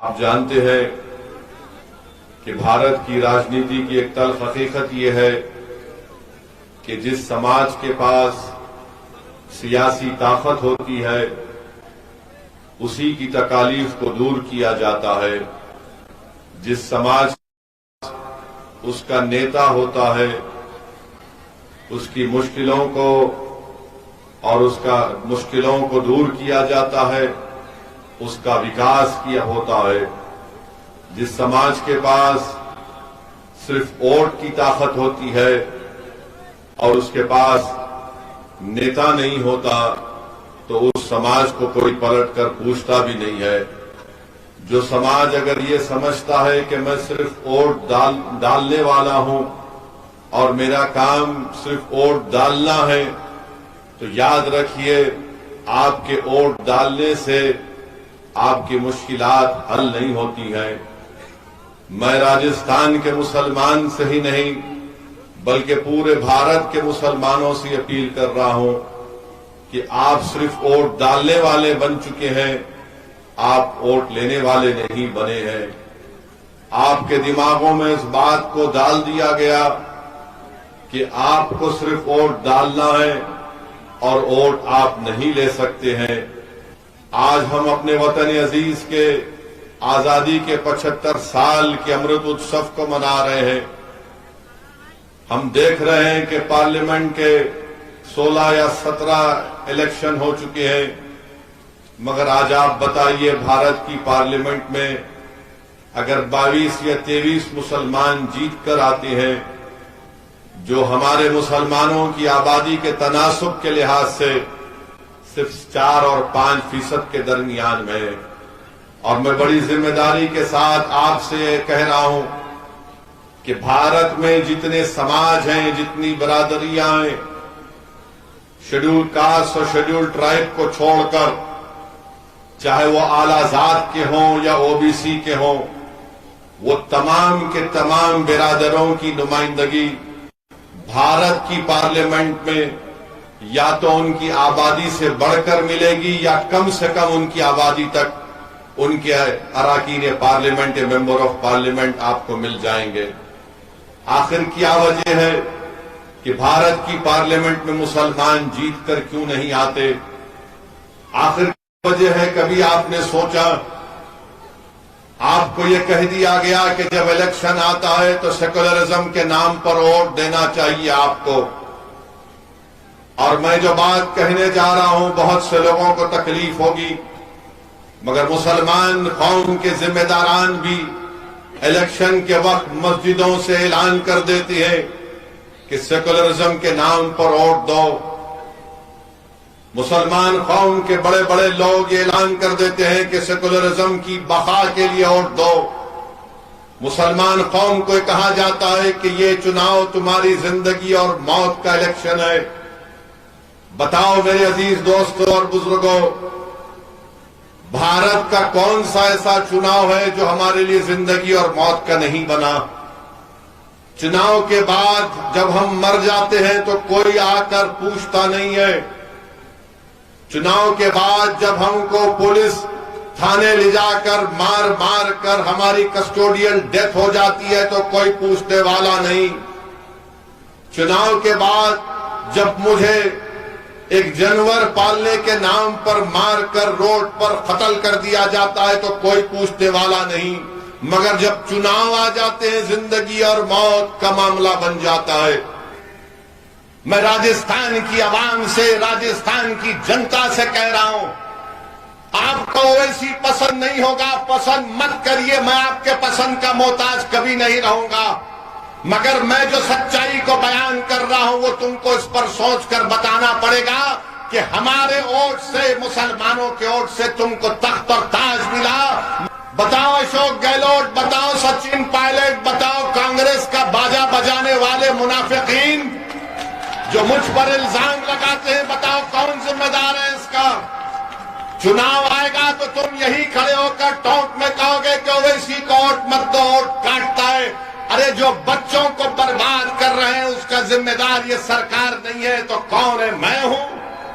आप जानते हैं कि भारत की राजनीति की एक तल्ख हकीकत यह है कि जिस समाज के पास सियासी ताकत होती है उसी की तकालीफ को दूर किया जाता है। जिस समाज उसका नेता होता है उसकी मुश्किलों को दूर किया जाता है, उसका विकास किया होता है। जिस समाज के पास सिर्फ वोट की ताकत होती है और उसके पास नेता नहीं होता तो उस समाज को कोई पलट कर पूछता भी नहीं है। जो समाज अगर ये समझता है कि मैं सिर्फ वोट डालने वाला हूं और मेरा काम सिर्फ वोट डालना है, तो याद रखिए आपके वोट डालने से आपकी मुश्किलात हल नहीं होती हैं। मैं राजस्थान के मुसलमान से ही नहीं बल्कि पूरे भारत के मुसलमानों से अपील कर रहा हूं कि आप सिर्फ वोट डालने वाले बन चुके हैं, आप वोट लेने वाले नहीं बने हैं। आपके दिमागों में इस बात को डाल दिया गया कि आपको सिर्फ वोट डालना है और वोट आप नहीं ले सकते हैं। आज हम अपने वतन अजीज के आजादी के 75 साल के अमृत उत्सव को मना रहे हैं। हम देख रहे हैं कि पार्लियामेंट के 16 या 17 इलेक्शन हो चुके हैं, मगर आज आप बताइए भारत की पार्लियामेंट में अगर 22 या 23 मुसलमान जीत कर आते हैं, जो हमारे मुसलमानों की आबादी के तनासुब के लिहाज से सिर्फ 4 और 5% के दरमियान में। और मैं बड़ी जिम्मेदारी के साथ आपसे कह रहा हूं कि भारत में जितने समाज हैं, जितनी बरादरियां हैं, शेड्यूल कास्ट और शेड्यूल ट्राइब को छोड़कर, चाहे वो आला जात के हों या ओबीसी के हों, वो तमाम के तमाम बिरादरों की नुमाइंदगी भारत की पार्लियामेंट में या तो उनकी आबादी से बढ़कर मिलेगी या कम से कम उनकी आबादी तक उनके अराकीन पार्लियामेंट या मेंबर ऑफ पार्लियामेंट आपको मिल जाएंगे। आखिर क्या वजह है कि भारत की पार्लियामेंट में मुसलमान जीत कर क्यों नहीं आते? आखिर वजह है, कभी आपने सोचा? आपको यह कह दिया गया कि जब इलेक्शन आता है तो सेकुलरिज्म के नाम पर वोट देना चाहिए आपको। और मैं जो बात कहने जा रहा हूं बहुत से लोगों को तकलीफ होगी, मगर मुसलमान कौम के जिम्मेदारान भी इलेक्शन के वक्त मस्जिदों से ऐलान कर देती है कि सेकुलरिज्म के नाम पर वोट दो। मुसलमान कौम के बड़े बड़े लोग ये ऐलान कर देते हैं कि सेकुलरिज्म की बका के लिए वोट दो। मुसलमान कौम को कहा जाता है कि ये चुनाव तुम्हारी जिंदगी और मौत का इलेक्शन है। बताओ मेरे अजीज दोस्तों और बुजुर्गों, भारत का कौन सा ऐसा चुनाव है जो हमारे लिए जिंदगी और मौत का नहीं बना? चुनाव के बाद जब हम मर जाते हैं तो कोई आकर पूछता नहीं है। चुनाव के बाद जब हमको पुलिस थाने ले जाकर मार मार कर हमारी कस्टोडियल डेथ हो जाती है तो कोई पूछने वाला नहीं। चुनाव के बाद जब मुझे एक जानवर पालने के नाम पर मार कर रोड पर कत्ल कर दिया जाता है तो कोई पूछने वाला नहीं। मगर जब चुनाव आ जाते हैं जिंदगी और मौत का मामला बन जाता है। मैं राजस्थान की आवाम से, राजस्थान की जनता से कह रहा हूं, आपको ओवैसी पसंद नहीं होगा, पसंद मत करिए। मैं आपके पसंद का मोहताज कभी नहीं रहूंगा, मगर मैं जो सच्चाई को बयान कर रहा हूं वो तुमको इस पर सोचकर बताना पड़ेगा कि हमारे वोट से, मुसलमानों के वोट से तुमको तख्त और ताज मिला। बताओ अशोक गहलोत, बताओ सचिन पायलट, बताओ कांग्रेस का बाजा बजाने वाले मुनाफिकीन जो मुझ पर इल्जाम लगाते हैं, बताओ कौन जिम्मेदार है इसका? चुनाव आएगा तो तुम यही खड़े होकर टोंक में कहोगे कि ओवैसी को वोट मत दो, वोट काटता है। अरे जो बच्चों को बर्बाद कर रहे हैं उसका जिम्मेदार ये सरकार नहीं है तो कौन है? मैं हूं।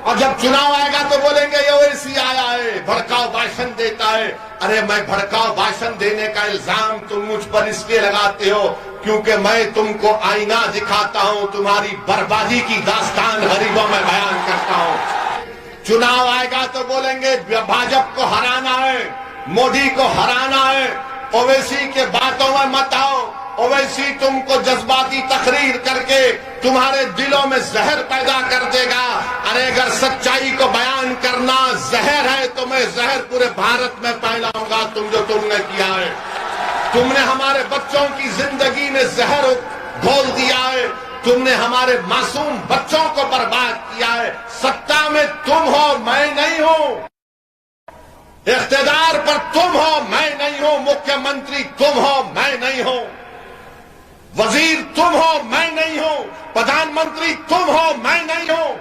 और जब चुनाव आएगा तो बोलेंगे ये ओवैसी आया है, भड़काऊ भाषण भाषण देता है। अरे मैं भड़काऊ भाषण देने का इल्जाम तुम मुझ पर इसलिए लगाते हो क्योंकि मैं तुमको आईना दिखाता हूं, तुम्हारी बर्बादी की दास्तान गरीबों में बयान करता हूं। चुनाव आएगा तो बोलेंगे भाजपा को हराना है, मोदी को हराना है। ओवैसी के बातों में मत आओ। ओवैसी तुमको जज्बाती तकरीर करके तुम्हारे दिलों में जहर पैदा कर देगा। अरे अगर सच्चाई को बयान करना जहर है तो मैं जहर पूरे भारत में फैलाऊंगा। तुमने किया है, तुमने हमारे बच्चों की जिंदगी में जहर घोल दिया है, तुमने हमारे मासूम बच्चों को बर्बाद किया है। सत्ता में तुम हो, मैं नहीं हूं। इख्तिदार पर तुम हो, मैं नहीं हूं। मुख्यमंत्री तुम हो, मैं नहीं हूं। वजीर तुम हो, मैं नहीं हूं। प्रधानमंत्री तुम हो, मैं नहीं हूं।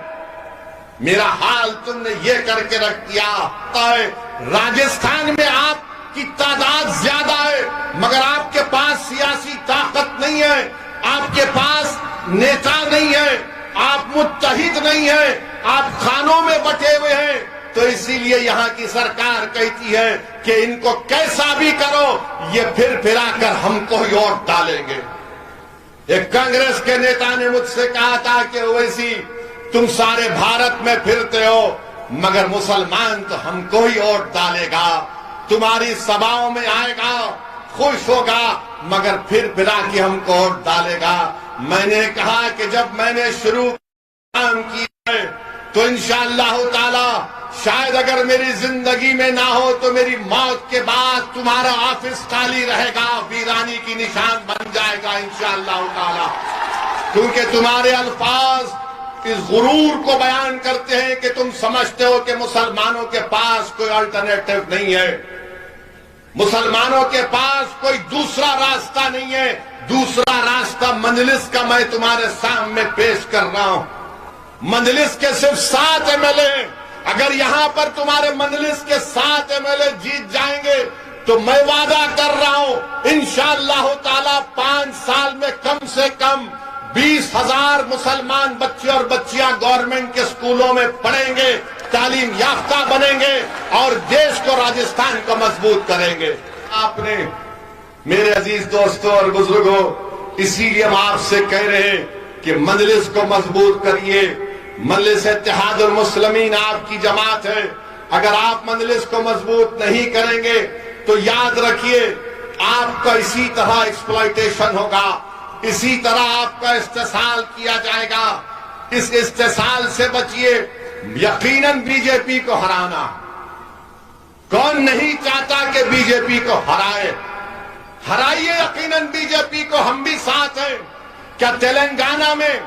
मेरा हाल तुमने ये करके रख दिया है। राजस्थान में आपकी तादाद ज्यादा है मगर आपके पास सियासी ताकत नहीं है, आपके पास नेता नहीं है, आप मुत्तहिद नहीं है, आप खानों में बटे हुए हैं। तो इसीलिए यहां की सरकार कहती है कि इनको कैसा भी करो, ये फिर फिराकर हमको ही वोट डालेंगे। एक कांग्रेस के नेता ने मुझसे कहा था कि ओवैसी तुम सारे भारत में फिरते हो मगर मुसलमान तो हमको ही वोट डालेगा, तुम्हारी सभाओं में आएगा, खुश होगा मगर फिर फिरा के हमको वोट डालेगा। मैंने कहा कि जब मैंने शुरू काम किया है तो इंशाअल्लाह ताला शायद अगर मेरी जिंदगी में ना हो तो मेरी मौत के बाद तुम्हारा ऑफिस खाली रहेगा, वीरानी की निशान बन जाएगा इंशाअल्लाह ताला। क्योंकि तुम्हारे अल्फाज इस गुरूर को बयान करते हैं कि तुम समझते हो कि मुसलमानों के पास कोई अल्टरनेटिव नहीं है, मुसलमानों के पास कोई दूसरा रास्ता नहीं है। दूसरा रास्ता मजलिस का मैं तुम्हारे सामने पेश कर रहा हूं। मजलिस के सिर्फ 7 MLA, अगर यहां पर तुम्हारे मजलिस के 7 MLA जीत जाएंगे तो मैं वादा कर रहा हूं इंशाअल्लाह ताला 5 साल में कम से कम 20,000 मुसलमान बच्चे और बच्चियां गवर्नमेंट के स्कूलों में पढ़ेंगे, तालीम याफ्ता बनेंगे और देश को, राजस्थान को मजबूत करेंगे। आपने मेरे अजीज दोस्तों और बुजुर्गों, इसीलिए हम आपसे कह रहे हैं कि मजलिस को मजबूत करिए। मजलिस इत्तेहादुल मुस्लिमीन आपकी जमात है। अगर आप मजलिस को मजबूत नहीं करेंगे तो याद रखिए आपका इसी तरह एक्सप्लॉयटेशन होगा, इसी तरह आपका इस्तेसाल किया जाएगा। इस इस्तेसाल से बचिए। यकीनन बीजेपी को हराना, कौन नहीं चाहता कि बीजेपी को हराइए यकीनन बीजेपी को, हम भी साथ हैं। क्या तेलंगाना में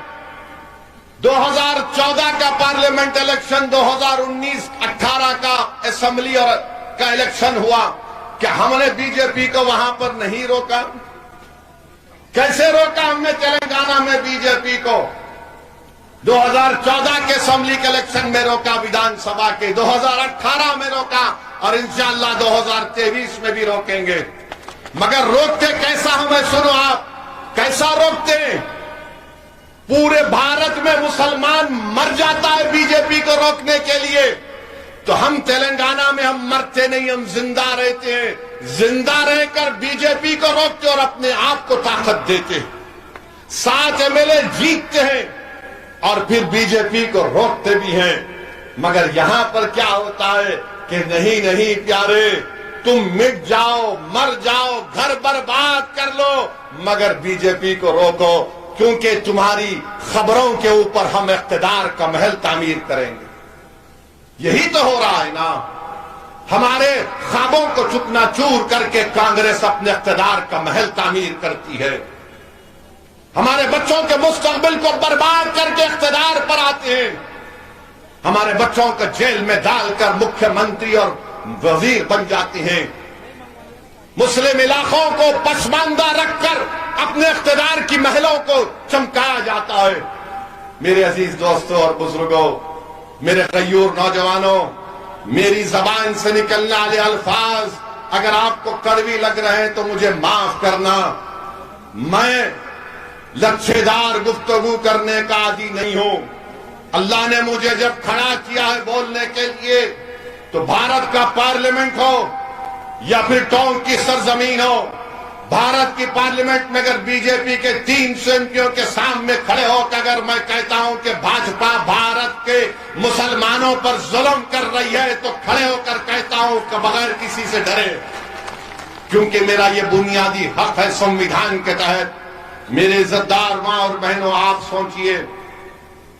2014 का पार्लियामेंट इलेक्शन, 2019-18 का असेंबली और का इलेक्शन हुआ, क्या हमने बीजेपी को वहां पर नहीं रोका? कैसे रोका हमने तेलंगाना में बीजेपी को? 2014 के असेंबली के इलेक्शन में रोका, विधानसभा के 2018 में रोका और इंशाअल्लाह 2023 में भी रोकेंगे। मगर रोकते कैसा हमें सुनो आप, कैसा रोकते? पूरे भारत में मुसलमान मर जाता है बीजेपी को रोकने के लिए, तो हम तेलंगाना में हम मरते नहीं, हम जिंदा रहते हैं। जिंदा रहकर बीजेपी को रोकते और अपने आप को ताकत देते। 7 MLA जीतते हैं और फिर बीजेपी को रोकते भी हैं। मगर यहां पर क्या होता है कि नहीं प्यारे, तुम मिट जाओ, मर जाओ, घर बर्बाद कर लो मगर बीजेपी को रोको, क्योंकि तुम्हारी खबरों के ऊपर हम इख्तिदार का महल तामीर करेंगे। यही तो हो रहा है ना। हमारे ख्वाबों को चुकनाचूर करके कांग्रेस अपने इख्तिदार का महल तामीर करती है। हमारे बच्चों के मुस्तकबिल को बर्बाद करके इख्तिदार पर आते हैं। हमारे बच्चों को जेल में डालकर मुख्यमंत्री और वजीर बन जाते हैं। मुस्लिम इलाकों को पसमानदा रखकर अपने इख्तिदार की महलों को चमकाया जाता है। मेरे अजीज दोस्तों और बुजुर्गों, मेरे गयूर नौजवानों, मेरी जबान से निकलने वाले अल्फाज अगर आपको कड़वी लग रहे हैं तो मुझे माफ करना। मैं लच्छेदार गुफ्तगू करने का आदी नहीं हूं। अल्लाह ने मुझे जब खड़ा किया है बोलने के लिए तो भारत का पार्लियामेंट हो या फिर टोंक की सरजमीन हो, भारत की पार्लियामेंट में अगर बीजेपी के 300 एमपियों के सामने खड़े होकर अगर मैं कहता हूं कि भाजपा भारत के मुसलमानों पर जुल्म कर रही है, तो खड़े होकर कहता हूं कि बगैर किसी से डरे, क्योंकि मेरा ये बुनियादी हक है संविधान के तहत। मेरे इज्जतदार मां और बहनों, आप सोचिए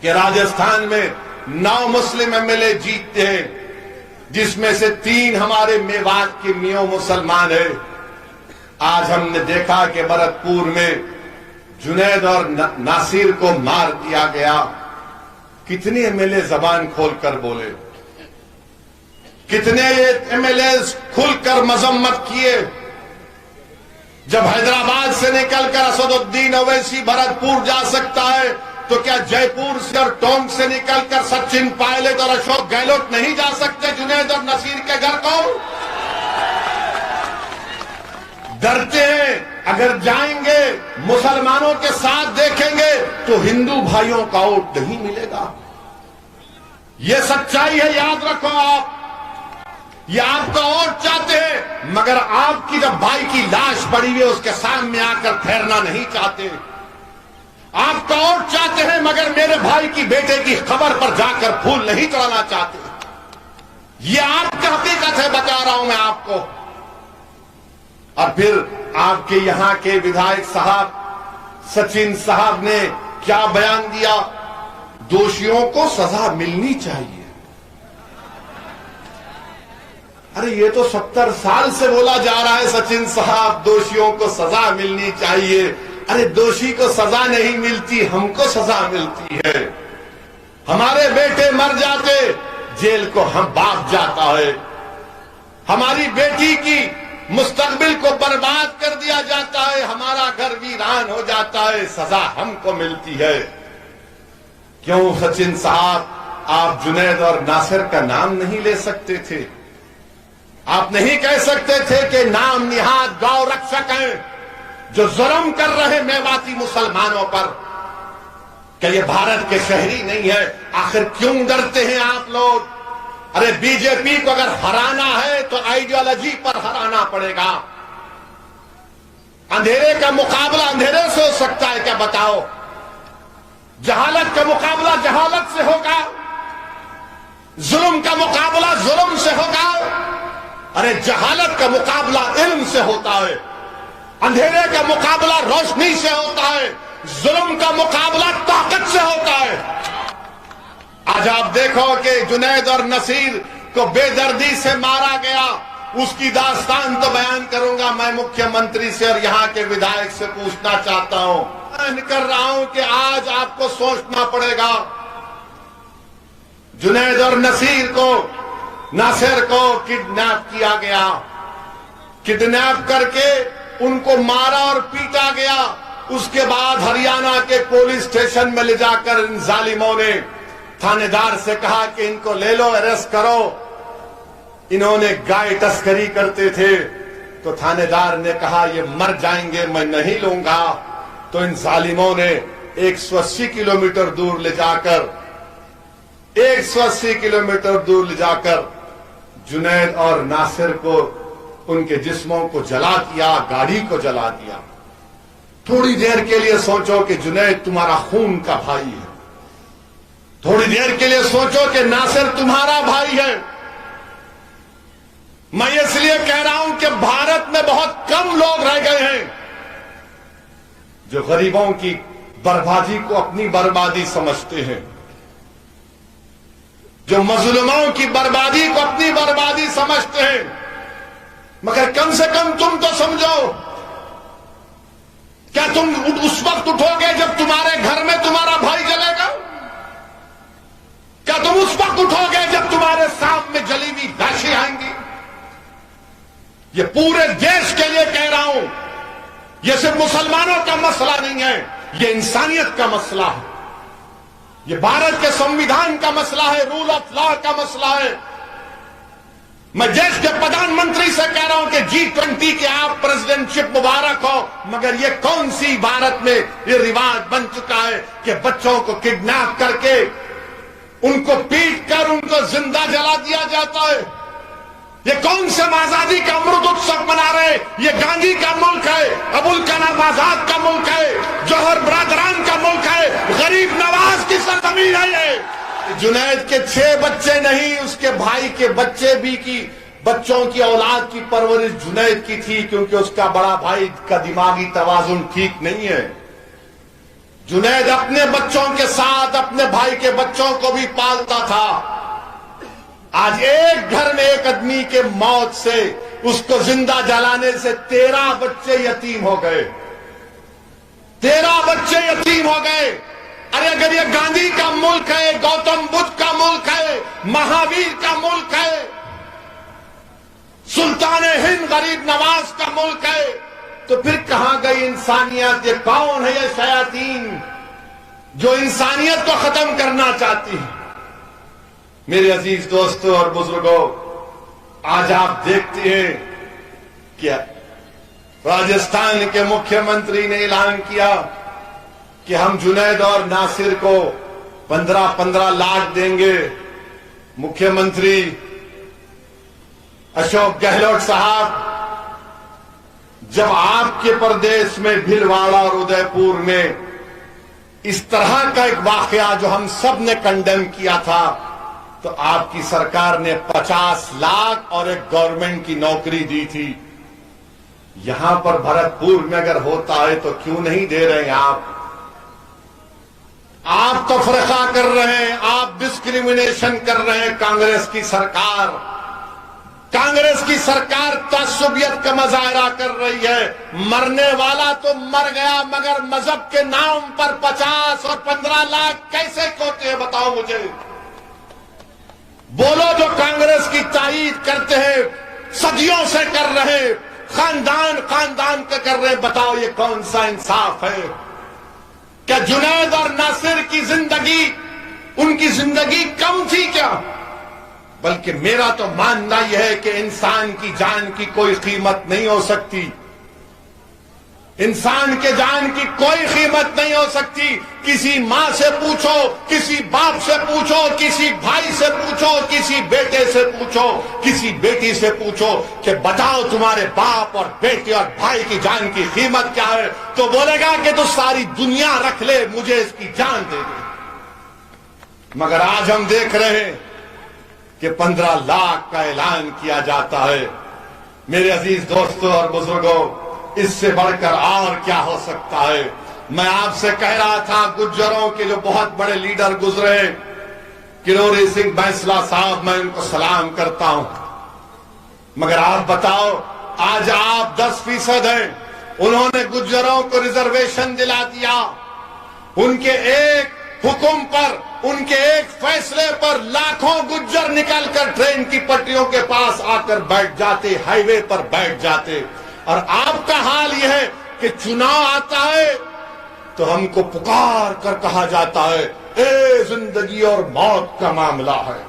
कि राजस्थान में 9 मुस्लिम एमएलए जीतते हैं, जिसमें से 3 हमारे मेवात के मियों मुसलमान है। आज हमने देखा कि भरतपुर में जुनैद और नासिर को मार दिया गया। कितने एमएलए जबान खोलकर बोले, कितने एमएलए खुलकर मजम्मत किए। जब हैदराबाद से निकलकर असदुद्दीन ओवैसी भरतपुर जा सकता है, तो क्या जयपुर से और टोंक से निकलकर सचिन पायलट और अशोक गहलोत नहीं जा सकते जुनैद और नसीर के घर को? डरते हैं। अगर जाएंगे मुसलमानों के साथ देखेंगे तो हिंदू भाइयों का वोट नहीं मिलेगा। ये सच्चाई है, याद रखो आप। ये आपका वोट चाहते हैं, मगर आपकी जब भाई की लाश पड़ी हुई है उसके सामने आकर ठहरना नहीं चाहते। आपका वोट चाहते हैं, मगर मेरे भाई की बेटे की खबर पर जाकर फूल नहीं चढ़ाना चाहते। ये आपकी हकीकत है, बता रहा हूं मैं आपको। और फिर आपके यहां के विधायक साहब सचिन साहब ने क्या बयान दिया? दोषियों को सजा मिलनी चाहिए। अरे ये तो 70 साल से बोला जा रहा है सचिन साहब, दोषियों को सजा मिलनी चाहिए। अरे दोषी को सजा नहीं मिलती, हमको सजा मिलती है। हमारे बेटे मर जाते, जेल को हम बाप जाता है। हमारी बेटी की मुस्तकबिल को बर्बाद कर दिया जाता है, हमारा घर वीरान हो जाता है, सजा हमको मिलती है। क्यों सचिन साहब, आप जुनैद और नासिर का नाम नहीं ले सकते थे? आप नहीं कह सकते थे कि नाम निहाद गौ रक्षक हैं जो जुल्म कर रहे मेवाती मुसलमानों पर? क्या ये भारत के शहरी नहीं है? आखिर क्यों डरते हैं आप लोग? अरे बीजेपी को अगर हराना है तो आइडियोलॉजी पर हराना पड़ेगा। अंधेरे का मुकाबला अंधेरे से हो सकता है क्या, बताओ? जहालत का मुकाबला जहालत से होगा, जुल्म का मुकाबला जुल्म से होगा। अरे जहालत का मुकाबला इल्म से होता है, अंधेरे का मुकाबला रोशनी से होता है, जुल्म का मुकाबला ताकत से होता है। आज आप देखो कि जुनैद और नसीर को बेदर्दी से मारा गया, उसकी दास्तान तो बयान करूंगा मैं मुख्यमंत्री से और यहां के विधायक से पूछना चाहता हूं। बयान कर रहा हूं कि आज आपको सोचना पड़ेगा। जुनैद और नासिर को किडनैप किया गया, किडनैप करके उनको मारा और पीटा गया। उसके बाद हरियाणा के पुलिस स्टेशन में ले जाकर इन जालिमों ने थानेदार से कहा कि इनको ले लो, अरेस्ट करो। इन्होंने गाय तस्करी करते थे, तो थानेदार ने कहा ये मर जाएंगे, मैं नहीं लूंगा। तो इन जालिमों ने 180 किलोमीटर दूर ले जाकर 180 किलोमीटर दूर ले जाकर जुनैद और नासिर को, उनके जिस्मों को जला दिया, गाड़ी को जला दिया। थोड़ी देर के लिए सोचो कि जुनैद तुम्हारा खून का भाई है, थोड़ी देर के लिए सोचो कि नासिर तुम्हारा भाई है। मैं इसलिए कह रहा हूं कि भारत में बहुत कम लोग रह गए हैं जो गरीबों की बर्बादी को अपनी बर्बादी समझते हैं, जो मजलूमों की बर्बादी को अपनी बर्बादी समझते हैं। मगर कम से कम तुम तो समझो, क्या तुम उस वक्त उठोगे जब तुम्हारे घर में तुम्हारा भाई जलेगा? क्या तुम उस वक्त उठोगे जब तुम्हारे सामने जली हुई लाशें आएंगी? ये पूरे देश के लिए कह रहा हूं, ये सिर्फ मुसलमानों का मसला नहीं है, ये इंसानियत का मसला है, ये भारत के संविधान का मसला है, रूल ऑफ लॉ का मसला है। मैं देश के प्रधानमंत्री से कह रहा हूं कि G20 की आप प्रेसिडेंटशिप मुबारक हो, मगर ये कौन सी भारत में ये रिवाज बन चुका है कि बच्चों को किडनैप करके उनको पीट कर उनको जिंदा जला दिया जाता है। ये कौन से आजादी का अमृत उत्सव मना रहे? ये गांधी का मुल्क है, अबुल कलाम आजाद का मुल्क है, जौहर बरदरान का मुल्क है, गरीब नवाज की सरजमीन है ये। जुनैद के 6 बच्चे नहीं, उसके भाई के बच्चे भी की बच्चों की औलाद की परवरिश जुनैद की थी, क्योंकि उसका बड़ा भाई का दिमागी तवाजुन ठीक नहीं है। जुनैद अपने बच्चों के साथ अपने भाई के बच्चों को भी पालता था। आज एक घर में एक आदमी के मौत से, उसको जिंदा जलाने से 13 बच्चे यतीम हो गए। 13 बच्चे यतीम हो गए। अरे अगर ये गांधी का मुल्क है, गौतम बुद्ध का मुल्क है, महावीर का मुल्क है, सुल्तान हिंद गरीब नवाज का मुल्क है, तो फिर कहां गई इंसानियत? ये कौन है ये शयातीन जो इंसानियत को खत्म करना चाहती है? मेरे अजीज दोस्तों और बुजुर्गों, आज आप देखते हैं क्या राजस्थान के मुख्यमंत्री ने ऐलान किया कि हम जुनैद और नासिर को 15-15 लाख देंगे। मुख्यमंत्री अशोक गहलोत साहब, जब आपके प्रदेश में भीलवाड़ा और उदयपुर में इस तरह का एक वाकया जो हम सब ने कंडेम किया था, तो आपकी सरकार ने 50 लाख और एक गवर्नमेंट की नौकरी दी थी। यहां पर भरतपुर में अगर होता है तो क्यों नहीं दे रहे हैं आप? आप तफरका कर रहे हैं, आप डिस्क्रिमिनेशन कर रहे हैं। कांग्रेस की सरकार तअस्सुबियत का मुजाहरा कर रही है। मरने वाला तो मर गया, मगर मजहब के नाम पर 50 और 15 लाख कैसे होते हैं, बताओ मुझे। बोलो जो कांग्रेस की तारीफ करते हैं, सदियों से कर रहे, खानदान का कर रहे, बताओ ये कौन सा इंसाफ है? क्या जुनैद और नासिर की जिंदगी, उनकी जिंदगी कम थी क्या? बल्कि मेरा तो मानना यह है कि इंसान की जान की कोई कीमत नहीं हो सकती। इंसान के जान की कोई कीमत नहीं हो सकती। किसी मां से पूछो, किसी बाप से पूछो, किसी भाई से पूछो, किसी बेटे से पूछो, किसी बेटी से पूछो कि बताओ तुम्हारे बाप और बेटे और भाई की जान की कीमत क्या है, तो बोलेगा कि तो सारी दुनिया रख ले, मुझे इसकी जान दे दे। मगर आज हम देख रहे हैं कि 15 लाख का ऐलान किया जाता है। मेरे अजीज दोस्तों और बुजुर्गों, इससे बढ़कर और क्या हो सकता है? मैं आपसे कह रहा था, गुज्जरों के जो बहुत बड़े लीडर गुजरे, किरोड़ी सिंह बैंसला साहब, मैं उनको सलाम करता हूं। मगर आप बताओ, आज आप 10% हैं। उन्होंने गुज्जरों को रिजर्वेशन दिला दिया। उनके एक हुक्म पर, उनके एक फैसले पर लाखों गुज्जर निकलकर ट्रेन की पटरियों के पास आकर बैठ जाते, हाईवे पर बैठ जाते। और आपका हाल यह है कि चुनाव आता है तो हमको पुकार कर कहा जाता है, ए जिंदगी और मौत का मामला है।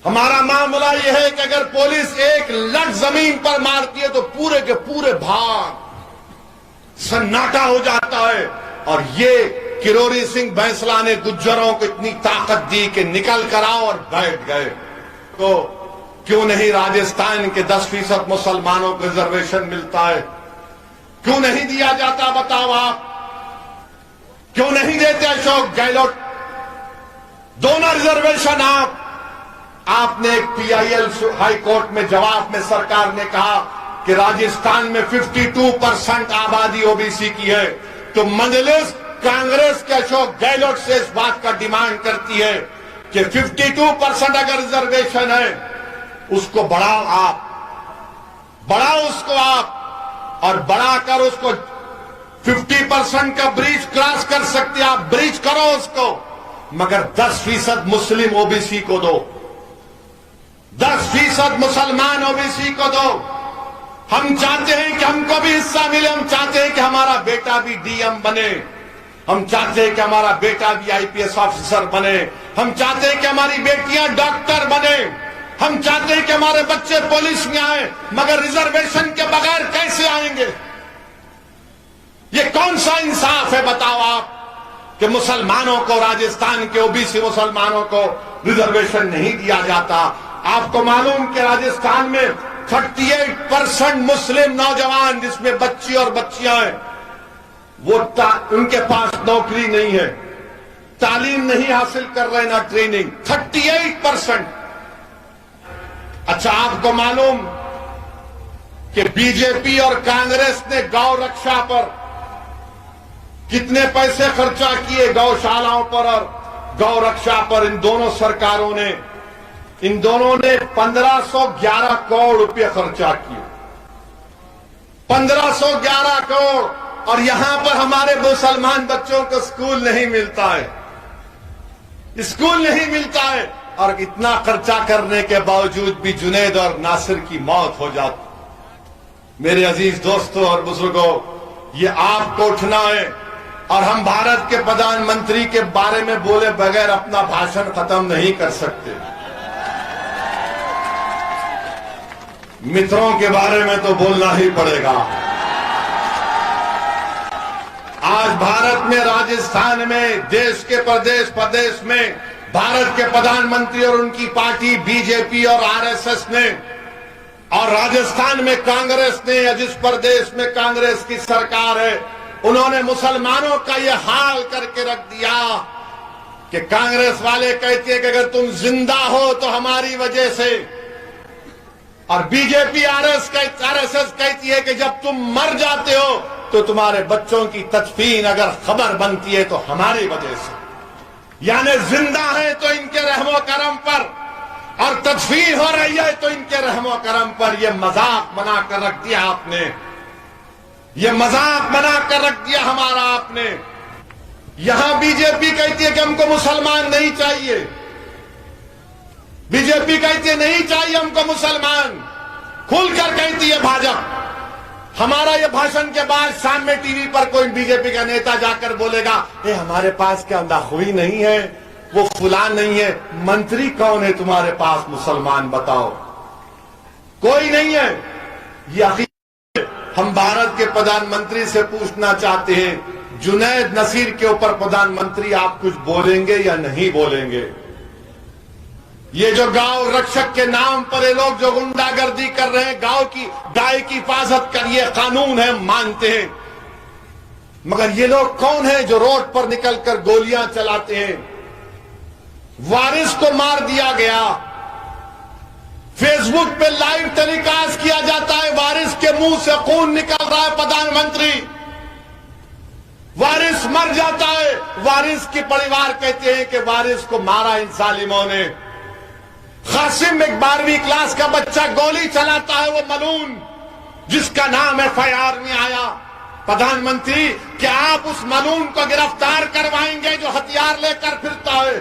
हमारा मामला यह है कि अगर पुलिस एक लट जमीन पर मारती है तो पूरे के पूरे भाग, सन्नाटा हो जाता है। और ये किरोड़ी सिंह बैंसला ने गुज्जरों को इतनी ताकत दी कि निकल कर आओ और बैठ गए। तो क्यों नहीं राजस्थान के 10% मुसलमानों को रिजर्वेशन मिलता है? क्यों नहीं दिया जाता, बताओ आप? क्यों नहीं देते अशोक गहलोत? दोनों रिजर्वेशन आपने एक PIL हाई कोर्ट में जवाब में सरकार ने कहा कि राजस्थान में 52% आबादी OBC की है, तो मजलिस कांग्रेस के अशोक गहलोत से इस बात का डिमांड करती है कि 52% अगर रिजर्वेशन है, उसको बढ़ाओ आप, बढ़ाओ उसको आप, और बढ़ाकर उसको 50% का ब्रिज क्रॉस कर सकते आप, ब्रिज करो उसको। मगर 10% मुस्लिम OBC को दो, 10% मुसलमान OBC को दो। हम चाहते हैं कि हमको भी हिस्सा मिले, हम चाहते हैं कि हमारा बेटा भी DM बने, हम चाहते हैं कि हमारा बेटा भी IPS ऑफिसर बने, हम चाहते हैं कि हमारी बेटियां डॉक्टर बने, हम चाहते हैं कि हमारे बच्चे पुलिस में आए। मगर रिजर्वेशन के बगैर कैसे आएंगे? ये कौन सा इंसाफ है, बताओ आप, कि मुसलमानों को, राजस्थान के OBC मुसलमानों को रिजर्वेशन नहीं दिया जाता। आपको मालूम कि राजस्थान में 38% मुस्लिम नौजवान, जिसमें बच्ची और बच्चियां हैं, वो उनके पास नौकरी नहीं है, तालीम नहीं हासिल कर रहे, ना ट्रेनिंग। 38%। अच्छा, आपको मालूम कि बीजेपी और कांग्रेस ने गौ रक्षा पर कितने पैसे खर्चा किए, गौशालाओं पर और गौ रक्षा पर। इन दोनों सरकारों ने, इन दोनों ने 1511 करोड़ रुपए खर्चा किए, 1511 करोड़। और यहां पर हमारे मुसलमान बच्चों को स्कूल नहीं मिलता है, स्कूल नहीं मिलता है। और इतना खर्चा करने के बावजूद भी जुनैद और नासिर की मौत हो जाती। मेरे अजीज दोस्तों और बुजुर्गों, ये आपको उठना है। और हम भारत के प्रधानमंत्री के बारे में बोले बगैर अपना भाषण खत्म नहीं कर सकते। मित्रों के बारे में तो बोलना ही पड़ेगा। आज भारत में, राजस्थान में, देश के प्रदेश प्रदेश में भारत के प्रधानमंत्री और उनकी पार्टी बीजेपी और आरएसएस ने, और राजस्थान में कांग्रेस ने, जिस प्रदेश में कांग्रेस की सरकार है, उन्होंने मुसलमानों का यह हाल करके रख दिया कि कांग्रेस वाले कहते हैं कि अगर तुम जिंदा हो तो हमारी वजह से, और बीजेपी आरएसएस कहती है कि जब तुम मर जाते हो तो तुम्हारे बच्चों की तदफीन अगर खबर बनती है तो हमारी वजह से। यानी जिंदा है तो इनके रहमो करम पर, और तदफीन हो रही है तो इनके रहमो करम पर। यह मजाक बनाकर रख दिया आपने, यह मजाक बनाकर रख दिया हमारा आपने। यहां बीजेपी कहती है कि हमको मुसलमान नहीं चाहिए, बीजेपी कहती है नहीं चाहिए हमको मुसलमान, खुलकर कहती है भाजपा। हमारा ये भाषण के बाद शाम में टीवी पर कोई बीजेपी का नेता जाकर बोलेगा, हमारे पास क्या दाखुई नहीं है, वो फुलान नहीं है। मंत्री कौन है तुम्हारे पास मुसलमान, बताओ? कोई नहीं है। ये हम भारत के प्रधानमंत्री से पूछना चाहते हैं, जुनैद नसीर के ऊपर प्रधानमंत्री आप कुछ बोलेंगे या नहीं बोलेंगे? ये जो गांव रक्षक के नाम पर ये लोग जो गुंडागर्दी कर रहे हैं, गाय की हिफाजत कर, ये कानून है, मानते हैं, मगर ये लोग कौन है जो रोड पर निकलकर गोलियां चलाते हैं? वारिस को मार दिया गया, फेसबुक पे लाइव टेलीकास्ट किया जाता है, वारिस के मुंह से खून निकल रहा है, प्रधानमंत्री वारिस मर जाता है। वारिस के परिवार कहते हैं कि वारिस को मारा इन जालिमों ने। कासिम एक 12वीं क्लास का बच्चा गोली चलाता है, वो मलून जिसका नाम एफआईआर में आया। प्रधानमंत्री, क्या आप उस मलून को गिरफ्तार करवाएंगे जो हथियार लेकर फिरता है,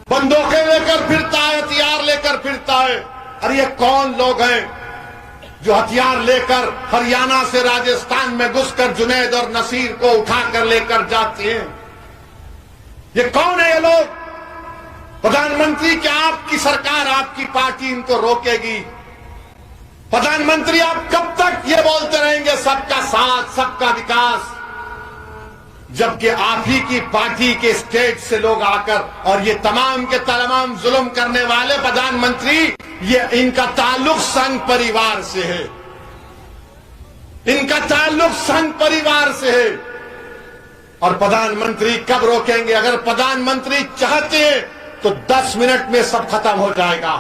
बंदूकें लेकर फिरता है, हथियार लेकर फिरता है? और ये कौन लोग हैं जो हथियार लेकर हरियाणा से राजस्थान में घुसकर जुनैद और नसीर को उठाकर लेकर जाते हैं? ये कौन है ये लोग? प्रधानमंत्री, क्या आपकी सरकार, आपकी पार्टी इनको रोकेगी? प्रधानमंत्री, आप कब तक ये बोलते रहेंगे सबका साथ, सबका विकास, जबकि आप ही की पार्टी के स्टेट से लोग आकर, और ये तमाम के तमाम जुल्म करने वाले प्रधानमंत्री, ये इनका ताल्लुक संघ परिवार से है, इनका ताल्लुक संघ परिवार से है। और प्रधानमंत्री कब रोकेंगे? अगर प्रधानमंत्री चाहते हैं तो 10 मिनट में सब खत्म हो जाएगा।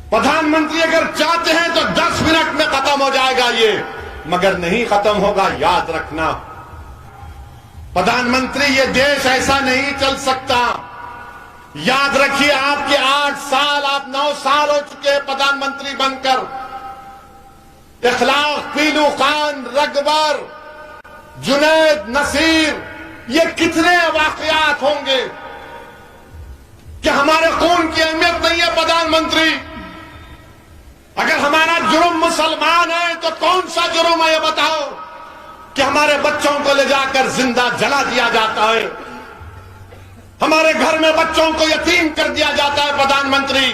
प्रधानमंत्री अगर चाहते हैं तो 10 मिनट में खत्म हो जाएगा ये, मगर नहीं खत्म होगा, याद रखना। प्रधानमंत्री, ये देश ऐसा नहीं चल सकता। याद रखिए, आपके 8 साल, आप 9 साल हो चुके हैं प्रधानमंत्री बनकर। इखलाक, पीलू खान, रगबर, जुनैद, नसीर, ये कितने वाकयात होंगे कि हमारे खून की अहमियत नहीं है? प्रधानमंत्री, अगर हमारा जुर्म मुसलमान है तो कौन सा जुर्म है ये बताओ कि हमारे बच्चों को ले जाकर जिंदा जला दिया जाता है, हमारे घर में बच्चों को यतीम कर दिया जाता है? प्रधानमंत्री,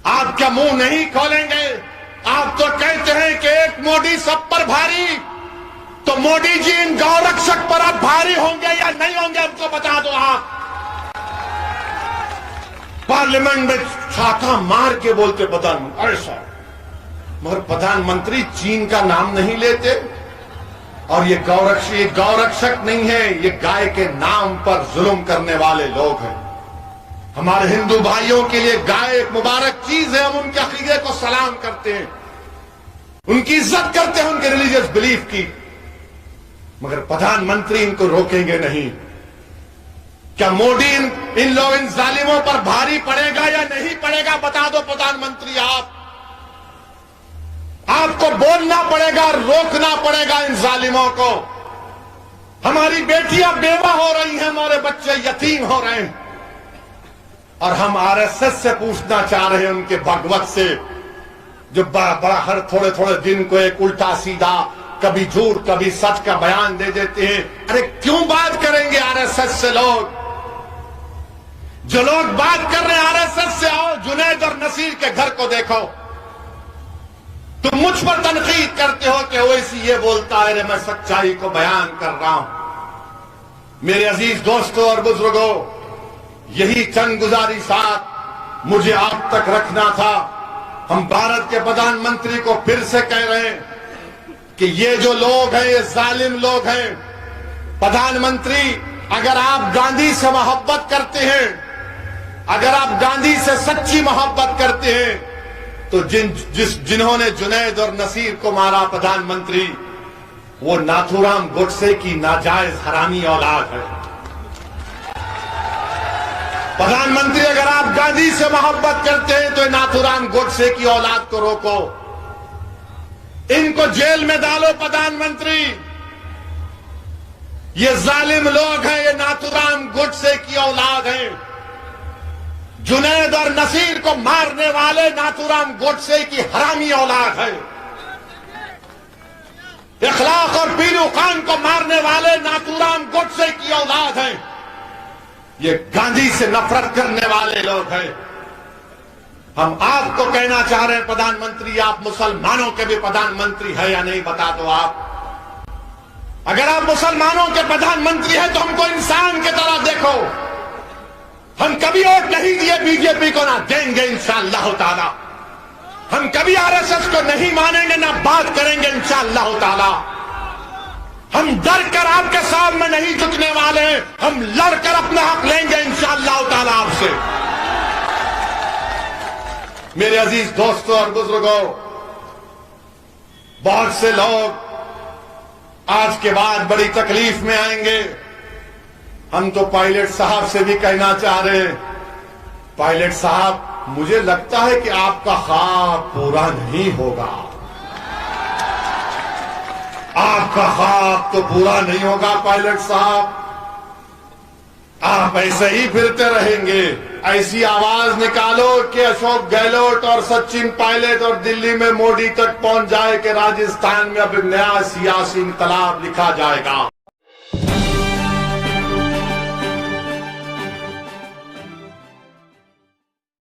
आप क्या मुंह नहीं खोलेंगे? आप तो कहते हैं कि एक मोदी सब पर भारी, तो मोदी जी इन गौरक्षक पर अब भारी होंगे या नहीं होंगे, हमको बता दो आप। पार्लियामेंट में छाता मार के बोलते प्रधानमंत्री ऐसा, मगर प्रधानमंत्री चीन का नाम नहीं लेते। और ये गौरक्षक नहीं है, ये गाय के नाम पर जुल्म करने वाले लोग हैं। हमारे हिंदू भाइयों के लिए गाय एक मुबारक चीज है, हम उनके अकीदे को सलाम करते हैं, उनकी इज्जत करते हैं, उनके रिलीजियस बिलीफ की, मगर प्रधानमंत्री इनको रोकेंगे नहीं। क्या मोदी इन जालिमों पर भारी पड़ेगा या नहीं पड़ेगा? बता दो प्रधानमंत्री, आपको बोलना पड़ेगा, रोकना पड़ेगा इन जालिमों को। हमारी बेटियां बेवा हो रही हैं, हमारे बच्चे यतीम हो रहे हैं, और हम आरएसएस से पूछना चाह रहे हैं, उनके भगवत से, जो बड़ा हर थोड़े थोड़े दिन को एक उल्टा सीधा, कभी झूठ कभी सच का बयान दे देते हैं। अरे क्यों बात करेंगे आरएसएस से लोग? जो लोग बात कर रहे हैं आरएसएस से, आओ जुनैद और नसीर के घर को देखो। तुम मुझ पर तनकीद करते हो कि ओवैसी ये बोलता है, मैं सच्चाई को बयान कर रहा हूं। मेरे अजीज दोस्तों और बुजुर्गों, यही चंद गुजारिशात मुझे आप तक रखना था। हम भारत के प्रधानमंत्री को फिर से कह रहे हैं कि ये जो लोग हैं, ये जालिम लोग हैं। प्रधानमंत्री, अगर आप गांधी से मोहब्बत करते हैं, अगर आप गांधी से सच्ची मोहब्बत करते हैं, तो जिन्होंने जुनैद और नसीर को मारा प्रधानमंत्री, वो नाथूराम गोडसे की नाजायज हरामी औलाद है। प्रधानमंत्री, अगर आप गांधी से मोहब्बत करते हैं तो नाथूराम गोडसे की औलाद को रोको, इनको जेल में डालो। प्रधानमंत्री, ये जालिम लोग हैं, ये नाथूराम गोडसे की औलाद हैं। जुनैद और नसीर को मारने वाले नाथूराम गोडसे की हरामी औलाद है। इखलाक और पीरू खान को मारने वाले नाथूराम गोडसे की औलाद है। ये गांधी से नफरत करने वाले लोग हैं। हम आपको कहना चाह रहे हैं प्रधानमंत्री, आप मुसलमानों के भी प्रधानमंत्री है या नहीं, बता दो आप। अगर आप मुसलमानों के प्रधानमंत्री हैं तो हमको इंसान की तरह देखो। हम कभी वोट नहीं दिए बीजेपी को, ना देंगे इंशाअल्लाह ताला। हम कभी आरएसएस को नहीं मानेंगे, ना बात करेंगे इंशाअल्लाह ताला। हम डर कर आपके सामने नहीं झुकने वाले हैं, हम लड़कर अपना हक लेंगे इंशाअल्लाह ताला आपसे। मेरे अजीज दोस्तों और बुजुर्गों, बहुत से लोग आज के बाद बड़ी तकलीफ में आएंगे। हम तो पायलट साहब से भी कहना चाह रहे हैं, पायलट साहब, मुझे लगता है कि आपका ख्वाब पूरा नहीं होगा। आपका ख्वाब तो पूरा नहीं होगा पायलट साहब, आप ऐसे ही फिरते रहेंगे। ऐसी आवाज निकालो कि अशोक गहलोत और सचिन पायलट और दिल्ली में मोदी तक पहुंच जाए कि राजस्थान में अब नया सियासी इंकलाब लिखा जाएगा।